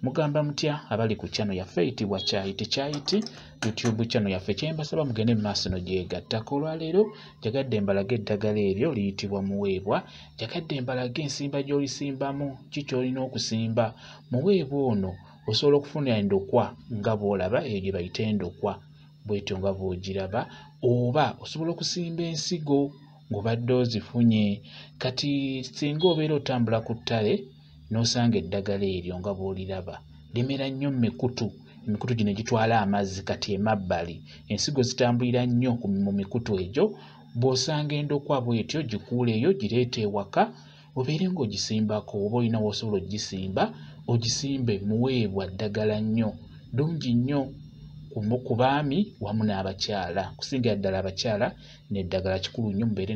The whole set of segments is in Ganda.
Mugamba mutya abali ku channel yaffe eyitibwa Kyayiti YouTube channel yaffe kyembasaba mugende maaso no gyegattako. Olwaleero jagadde mbalage eddagala eryo liyitibwa muweebwa. Jagadde mbalage ensimba gy'olisimbamu kikyolina okusimba. Muweebwa ono osobola okufuna endokwa nga bw'olaba eyo gye bayita endokwa bwetyo nga bw'ogiraba, oba osobola okusimba ensigo ng'obadde ozifunye. Kati singa obeera otambula ku ttale n'osanga eddagala eryo nga bw'oliraba limera nnyo emikutu gino gitwala amazzi kati emabbali. Ensigo zitambulira nnyo mu mikutu egyo. Bw'osanga endokwa bwetyo gikuuleyo gireete ewaka obeere ng'ogisimbako. Oba olina w'osobola ogisimba ogisimbe. Muweebwa ddagala nnyo ddungi nnyo ku baami wamu n'abakyala. Kusingira ddala abakyala n'eddagala kikulu nnyo mubeere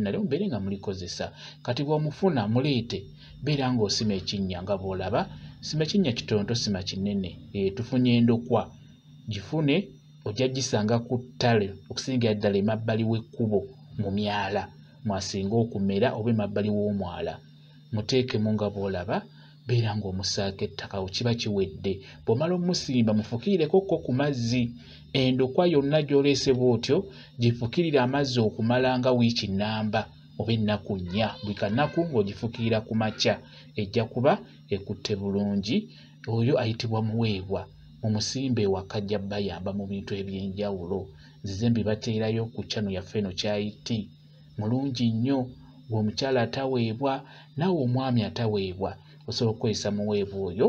nga mulikozesa. Kati bw'omufuna muleete beera ng'osima ekinnya nga bw'olaba. Sima kinnya kitonto sima kinene. Tufunye endokwa gifune ojja gisanga ku ttale okusingira ddala emabbali w'ekkubo mu myala mwasinga okumera oba emabbali w'omwala. Muteekemu nga bw'olaba beera ng'omusaako ettaka kiba kiwedde. Bw'omala omusimba mufukirireko ku mazzi. Endokwa yonna gy'oleese bw'otyo gifukirira amazzi okumala nga wiiki nnamba oba ennaku nnya. Buli kannaku ng'ogifukirira ku makya ejja kuba ekutte bulungi. Oyo ayitibwa muweebwa. Mumusimbe ewaka ajja bayamba mu bintu eby'enjawulo. Nzize mbibateerayo ku channel yaffe eno Kyayiti. Mulungi nnyo. Bw'omukyala ataweebwa naawe omwami ataweebwa osobola okukozesa muweebwa oyo.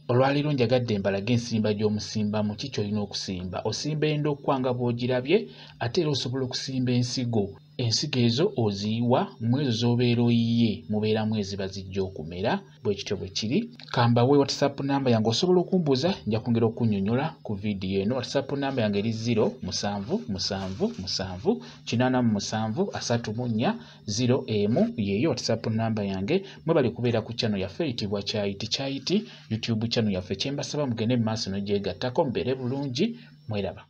Olwaleero njagadde mbalage ensimba gy'omusimbamu ki ky'olina okusimba. Osimba endokwa nga bw'ogirabye ate era osobola okusimba ensigo. Ensigo ezo oziyiwa mu ezo z'obeera oyiye mubeeramu eziba zijja okumera bwe kityo bwe kiri. Kambawe WhatsApp namba yange osobola okumbuuza nja kwongera okunnyonnyola ku vidiyo eno. WhatsApp namba yange eri 0777873401 yeeyo WhatsApp namba yange. Mwebale kubeera ku channel yaffe eyitibwa Kyayiti YouTube channel yaffe kyembasaba mugende mu maaso n'ogyegattako mubeere bulungi. Mweraba.